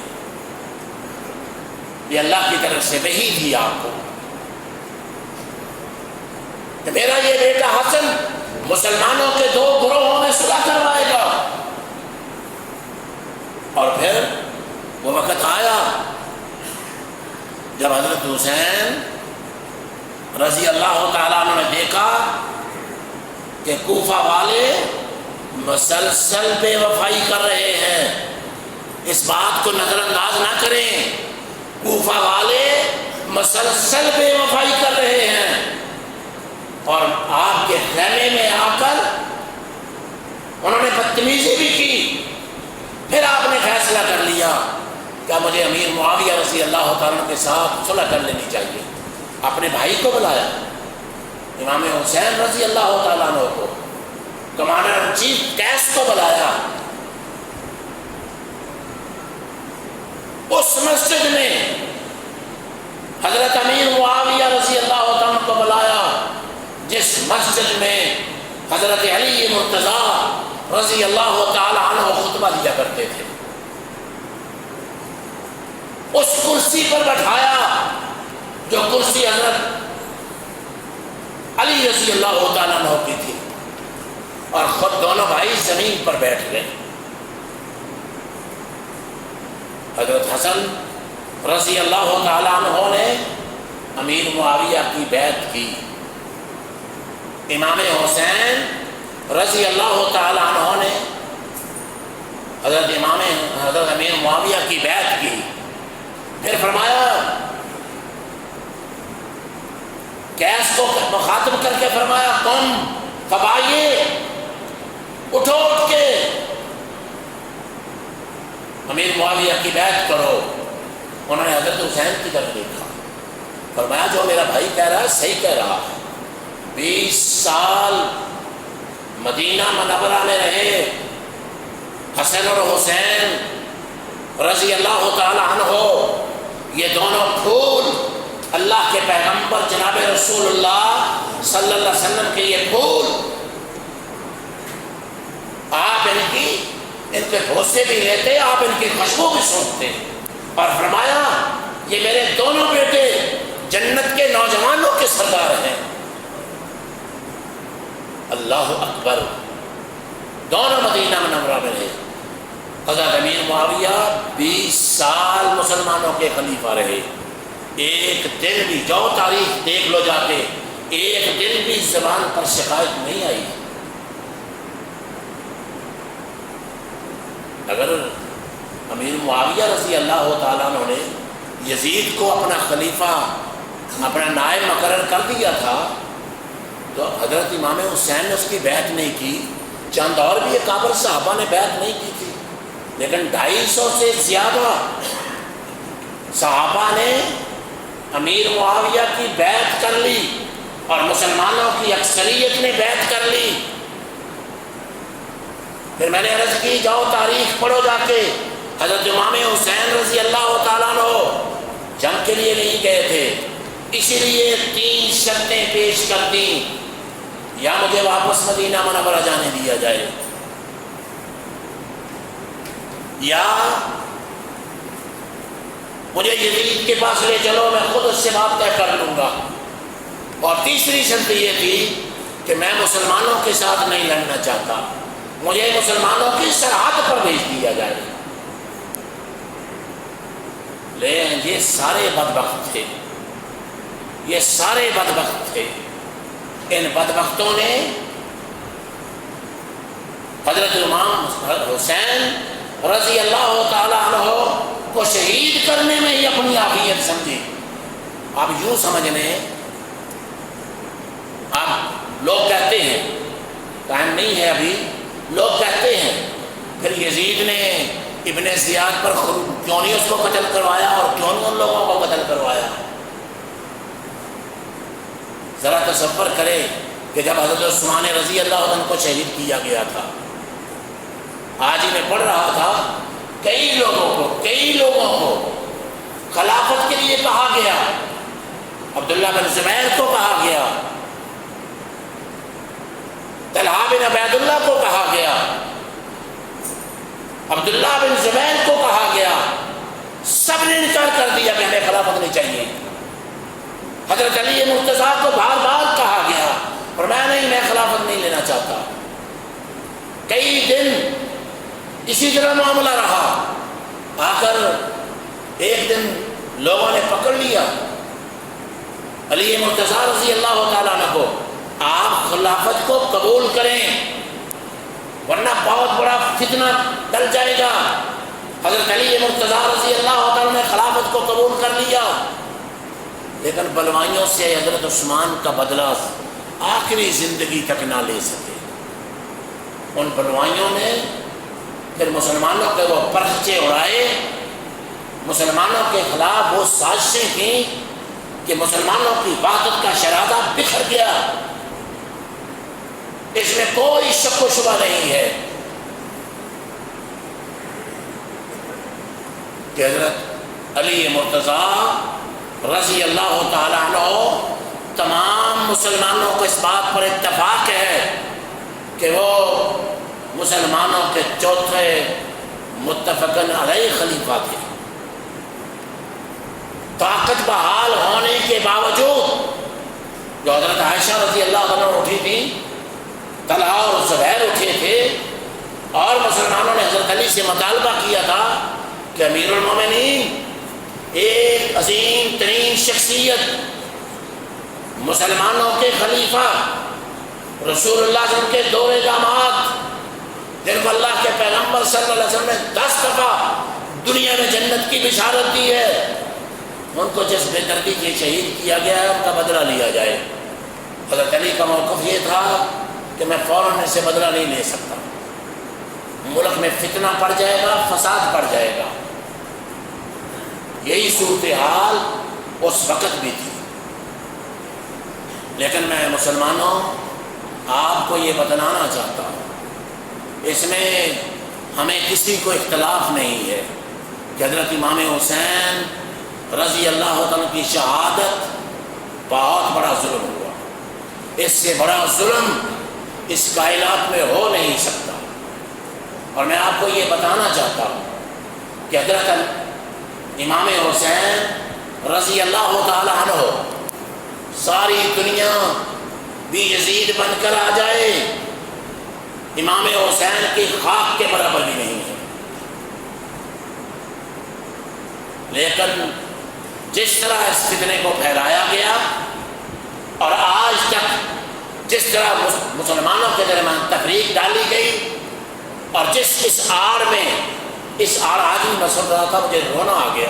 [SPEAKER 1] یہ اللہ کی طرف سے وحی تھی آپ کو کہ میرا یہ بیٹا حسن مسلمانوں کے 2 گروہوں میں صلح کروائے گا۔ اور پھر وہ وقت آیا جب حضرت حسین رضی اللہ تعالیٰ عنہ نے دیکھا کہ کوفہ والے مسلسل بے وفائی کر رہے ہیں، اس بات کو نظر انداز نہ کریں، کوفہ والے مسلسل بے وفائی کر رہے ہیں، اور آپ کے خیمے میں آ کر انہوں نے بدتمیزی بھی کی۔ پھر آپ نے فیصلہ کر لیا کہ مجھے امیر معاویہ رضی اللہ تعالیٰ کے ساتھ صلح کر لینی چاہیے، اپنے بھائی کو بلایا، امام حسین رضی اللہ تعالیٰ عنہ کو، کمانڈر ان چیف قیس کو بلایا، اس مسجد میں حضرت امیر معاویہ رضی اللہ تعالیٰ کو بلایا جس مسجد میں حضرت علی مرتضیٰ رضی اللہ تعالی عنہ خطبہ دیا کرتے تھے، اس کرسی پر بٹھایا جو کرسی حضرت علی رضی اللہ تعالیٰ عنہ کی تھی، اور خود دونوں بھائی زمین پر بیٹھ گئے۔ حضرت حسن رضی اللہ تعالیٰ عنہ نے امیر معاویہ کی بیعت کی، امام حسین رضی اللہ تعالیٰ عنہ نے حضرت امیر معاویہ کی بیعت کی۔ پھر فرمایا، قیس کو مخاطب کر کے فرمایا، قم اب آئیے اٹھو، اٹھ کے امیر معاویہ کی بیعت کرو۔ انہوں نے حضرت حسین کی طرف دیکھا، فرمایا جو میرا بھائی کہہ رہا ہے صحیح کہہ رہا ہے۔ 20 سال مدینہ منورہ میں رہے حسن اور حسین رضی اللہ تعالی عنہ، یہ دونوں پھول اللہ کے پیغمبر جناب رسول اللہ صلی اللہ علیہ وسلم کے یہ پھول، آپ ان کے بھروسے بھی لیتے، آپ ان کی خوشبو بھی سونگتے، اور فرمایا یہ میرے دونوں بیٹے جنت کے نوجوانوں کے سردار ہیں۔ اللہ اکبر، دونوں مدینہ منورہ میں رہے۔ حضرت امیر معاویہ 20 سال مسلمانوں کے خلیفہ رہے، ایک دن بھی، جو تاریخ دیکھ لو جا کے، ایک دن بھی زبان پر شکایت نہیں آئی۔ اگر امیر معاویہ رضی اللہ تعالیٰ عنہ نے یزید کو اپنا خلیفہ، اپنا نائب مقرر کر دیا تھا، تو حضرت امام حسین نے اس کی بیعت نہیں کی۔ چند اور بھی اکابر صحابہ نے بیعت نہیں کی تھی، لیکن 250 سے زیادہ صحابہ نے امیر معاویہ کی بیعت کر لی، اور مسلمانوں کی اکثریت نے بیعت کر لی۔ پھر میں نے عرض کی جاؤ تاریخ پڑھو جا کے، حضرت امام حسین رضی اللہ تعالیٰ عنہ جنگ کے لیے نہیں گئے تھے، اسی لیے 3 شرطیں پیش کر دیں، یا مجھے واپس مدینہ منورہ جانے دیا جائے، یا مجھے یزید کے پاس لے چلو، میں خود اس سے بات طے کر لوں گا، اور تیسری شرط یہ تھی کہ میں مسلمانوں کے ساتھ نہیں لڑنا چاہتا، مجھے مسلمانوں کی سرحد پر بھیج دیا جائے۔ لیکن یہ سارے بدبخت تھے، یہ سارے بدبخت تھے۔ ان بدبختوں نے حضرت امام حسین رضی اللہ تعالی عنہ کو شہید کرنے میں ہی اپنی عافیت سمجھی۔ آپ یوں سمجھ لیں، آپ لوگ کہتے ہیں، ٹائم نہیں ہے ابھی، لوگ کہتے ہیں پھر یزید نے ابن زیاد پر کیوں نہیں اس کو قتل کروایا اور کیوں نہیں ان لوگوں کو قتل کروایا؟ ذرا تصور کرے کہ جب حضرت عثمان رضی اللہ عنہ کو شہید کیا گیا تھا، آج ہی میں پڑھ رہا تھا، کئی لوگوں کو خلافت کے لیے کہا گیا، عبداللہ بن زبیر کو کہا گیا، طلحہ بن عبید اللہ کو کہا گیا، عبداللہ بن زبیر کو کہا گیا، سب نے انکار کر دیا کہ ہمیں خلافت نہیں چاہیے۔ حضرت علی مرتضیٰ کو بار بار کہا گیا اور میں خلافت نہیں لینا چاہتا۔ کئی دن اسی طرح معاملہ رہا، آ کر ایک دن لوگوں نے پکڑ لیا علی مرتضیٰ رضی اللہ تعالیٰ عنہ کو، آپ خلافت کو قبول کریں ورنہ بہت بڑا فتنہ ڈل جائے گا۔ حضرت علی مرتضیٰ رضی اللہ تعالیٰ نے خلافت کو قبول کر لیا، لیکن بلوائیوں سے حضرت عثمان کا بدلہ آخری زندگی تک نہ لے سکے۔ ان بلوائیوں نے پھر مسلمانوں کے وہ پرچے اڑائے، مسلمانوں کے خلاف وہ سازشیں تھیں کہ مسلمانوں کی وحدت کا شرادہ بکھر گیا، اس میں کوئی شک و شبہ نہیں ہے کہ حضرت علی مرتضیٰ رضی اللہ تعالیٰ عنہ، تمام مسلمانوں کو اس بات پر اتفاق ہے کہ وہ مسلمانوں کے چوتھے متفقن علیہ خلیفہ تھے۔ طاقت بحال ہونے کے باوجود جو حضرت عائشہ رضی اللہ عنہ اٹھی تھی، طلحہ اور زبیر اٹھے تھے، اور مسلمانوں نے حضرت علی سے مطالبہ کیا تھا کہ امیر المومنین، ایک عظیم ترین شخصیت، مسلمانوں کے خلیفہ، رسول اللہ صلی اللہ علیہ وسلم کے دور داماد، جن کو اللہ کے پیغمبر صلی اللہ علیہ وسلم نے 10 دفعہ دنیا میں جنت کی بشارت دی ہے، ان کو جس بے دردی سے شہید کیا گیا ہے ان کا بدلہ لیا جائے۔ حضرت علی کا موقف یہ تھا کہ میں فوراً ان سے بدلہ نہیں لے سکتا، ملک میں فتنہ پڑ جائے گا، فساد پڑ جائے گا۔ یہی صورتحال اس وقت بھی تھی، لیکن میں مسلمانوں آپ کو یہ بتلانا چاہتا ہوں، اس میں ہمیں کسی کو اختلاف نہیں ہے کہ حضرت امام حسین رضی اللہ عنہ کی شہادت بہت بڑا ظلم ہوا، اس سے بڑا ظلم اس کائنات میں ہو نہیں سکتا۔ اور میں آپ کو یہ بتانا چاہتا ہوں کہ حضرت امام حسین رضی اللہ تعالی عنہ ساری دنیا بھی یزید بن کر آ جائے، امام حسین کی خاک کے برابر بھی نہیں ہے۔ لیکن جس طرح اس فتنے کو پھیلایا گیا اور آج تک جس طرح مسلمانوں کے درمیان تفریق ڈالی گئی، اور اس آڑ میں آج بھی میں سن رہا تھا، مجھے رونا آ گیا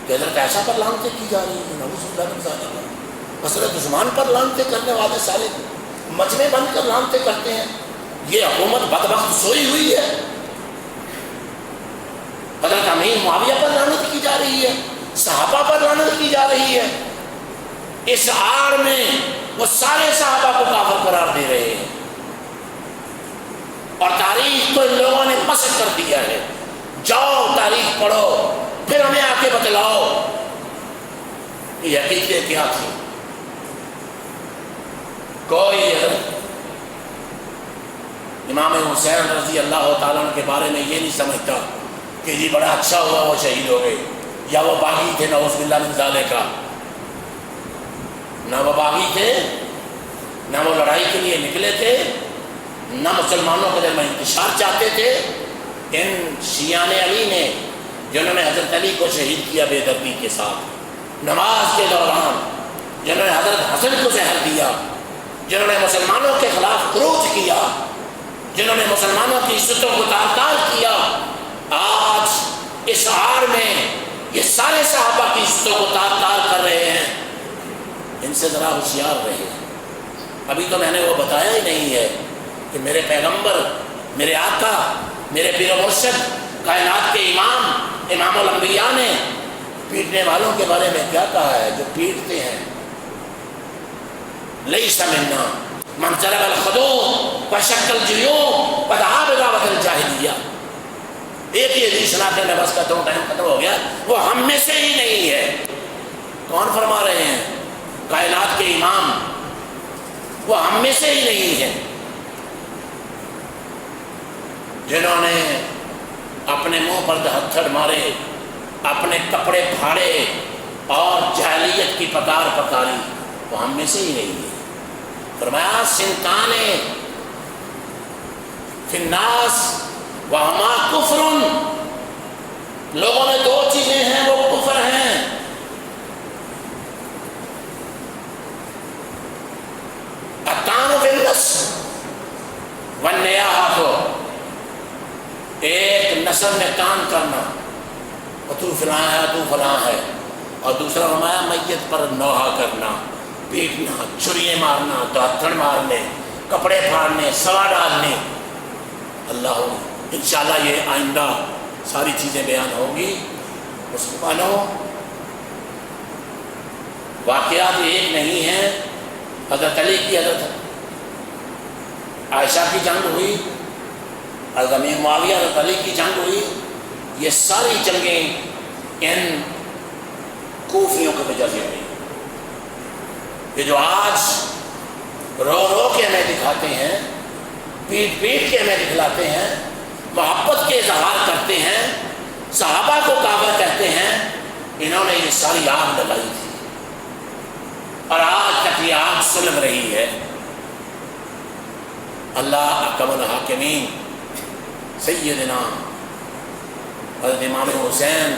[SPEAKER 1] کہ حضرت عائشہ پر لعنتیں کی جا رہی ہیں، نعوذ باللہ من ذالک، حضرت عثمان پر لعنتیں کرنے والے سارے مجمع بن کر لعنتیں کرتے ہیں۔ یہ حکومت بدبخت سوئی ہوئی ہے، حضرت امیر معاویہ پر لعنت کی جا رہی ہے، صحابہ پر لعنت کی جا رہی ہے۔ اس آڑ میں وہ سارے صحابہ کو کافر قرار دے رہے ہیں، اور تاریخ کو ان لوگوں نے مسخ کر دیا ہے۔ جاؤ تاریخ پڑھو، پھر ہمیں آ کے بتلاؤ یہ حقیقتیں کیا تھی۔ کوئی امام حسین رضی اللہ تعالیٰ عنہ کے بارے میں یہ نہیں سمجھتا کہ جی بڑا اچھا ہوا وہ شہید ہو گئے، یا وہ باغی تھے، نعوذ باللہ من ذالک۔ نہ وہ باغی تھے، نہ وہ لڑائی کے لیے نکلے تھے، نہ مسلمانوں کے درمیان انتشار چاہتے تھے۔ ان شیعان علی نے جنہوں نے حضرت علی کو شہید کیا بے دردی کے ساتھ نماز کے دوران، جنہوں نے حضرت حسن کو زہر دیا، جنہوں نے مسلمانوں کے خلاف خروج کیا، جنہوں نے مسلمانوں کی عزتوں کو تار تار کیا، آج اس آڑ میں یہ سارے صحابہ کی عزتوں کو تار تار کر رہے ہیں۔ ان سے ذرا ہوشیار رہے۔ ابھی تو میں نے وہ بتایا ہی نہیں ہے کہ میرے پیغمبر، میرے آقا، میرے پیر و مرشد، کائنات کے امام الانبیاء نے پیٹنے والوں کے بارے میں کیا کہا ہے؟ جو پیٹتے ہیں، لیس منا من ضرب الخدود وشق الجیوب ودعا بدعوۃ الجاہلیہ۔ ایک ہی حدیث سناتے ہیں، بس کا تو ٹائم ختم ہو گیا، وہ ہم میں سے ہی نہیں ہے۔ کون فرما رہے ہیں؟ کائنات کے امام، وہ ہم میں سے ہی نہیں ہے، جنہوں نے اپنے منہ پر ہتھڑ مارے، اپنے کپڑے پھاڑے اور جاہلیت کی پکار پکاری، وہ ہم میں سے ہی نہیں ہے۔ فرمایا سنتانے فی الناس وہما کفر، لوگوں میں دو چیزیں ہیں وہ کفر ہیں، الطعن فی النسب والنیاحۃ، ایک نسب میں کام کرنا، اور تو فلاں ہے، تو فلاں ہے، اور دوسرا فرمایا میت پر نوحہ کرنا، پیٹنا، چھریاں مارنا، ہتھڑ مارنے، کپڑے پھاڑنے، سوا ڈالنے۔ اللہ انشاءاللہ یہ آئندہ ساری چیزیں بیان ہوں گی۔ مسلمانوں، واقعات ایک نہیں ہیں۔ حضرت علی کی، حضرت عائشہ کی جنگ ہوئی، حضرت امیر معاویہ، حضرت علی کی جنگ ہوئی، یہ ساری جنگیں ان کوفیوں کی وجہ سے ہوئی۔ یہ جو آج رو رو کے ہمیں دکھاتے ہیں، پیٹ پیٹ کے ہمیں دکھلاتے ہیں، محبت کے اظہار کرتے ہیں، صحابہ کو کافر کہتے ہیں، انہوں نے یہ ساری آگ لگائی تھی، اور آج تک یہ آگ سلگ رہی ہے۔ اللہ احکم الحاکمین سیدنا حضرت امام حسین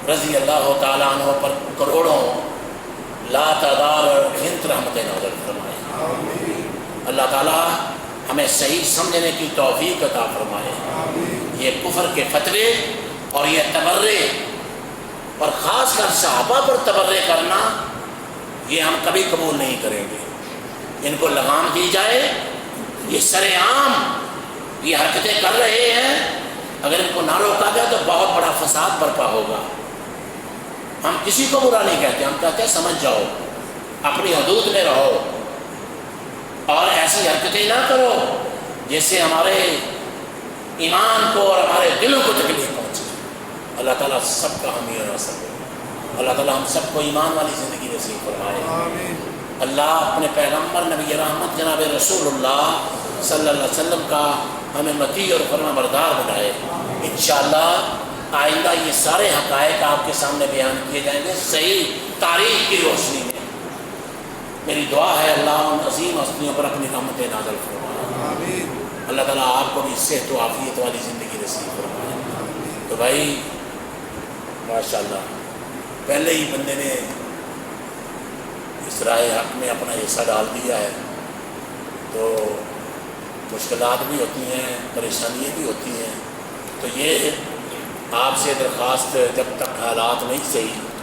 [SPEAKER 1] رضی اللہ تعالیٰ عنہ پر کروڑوں لا تعداد ہند رحمت نازل فرمائے۔ اللہ تعالیٰ ہمیں صحیح سمجھنے کی توفیق عطا فرمائے۔ یہ کفر کے فتوے اور یہ تبرے، اور خاص کر صحابہ پر تبرے کرنا، یہ ہم کبھی قبول نہیں کریں گے۔ ان کو لگام دی جائے، یہ سر عام یہ حرکتیں کر رہے ہیں، اگر ان کو نہ روکا جائے تو بہت بڑا فساد برپا ہوگا۔ ہم کسی کو برا نہیں کہتے، ہم کہتے ہیں سمجھ جاؤ، اپنی حدود میں رہو اور ایسی حرکتیں نہ کرو جس سے ہمارے ایمان کو اور ہمارے دلوں کو تکلیف پہنچے۔ اللہ تعالیٰ سب کا حامی اور ناصر ہو۔ اللہ تعالیٰ ہم سب کو ایمان والی زندگی نصیب فرمائے۔ اللہ اپنے پیغمبر نبی رحمت جناب رسول اللہ صلی اللہ علیہ وسلم کا ہمیں مطیع اور فرما بردار بنائے۔ انشاءاللہ آئندہ یہ سارے حقائق آپ کے سامنے بیان کیے جائیں گے صحیح تاریخ کی روشنی میں۔ میری دعا ہے اللہ ان عظیم ہستیوں پر اپنی رحمت نازل فرمائے۔ اللہ تعالیٰ آپ کو بھی صحت و عافیت والی زندگی نصیب فرمائے۔ تو بھائی ماشاءاللہ پہلے ہی بندے نے اس راہ حق میں اپنا حصہ ڈال دیا ہے، تو مشکلات بھی ہوتی ہیں، پریشانیاں بھی ہوتی ہیں، تو یہ آپ سے درخواست جب تک حالات نہیں صحیح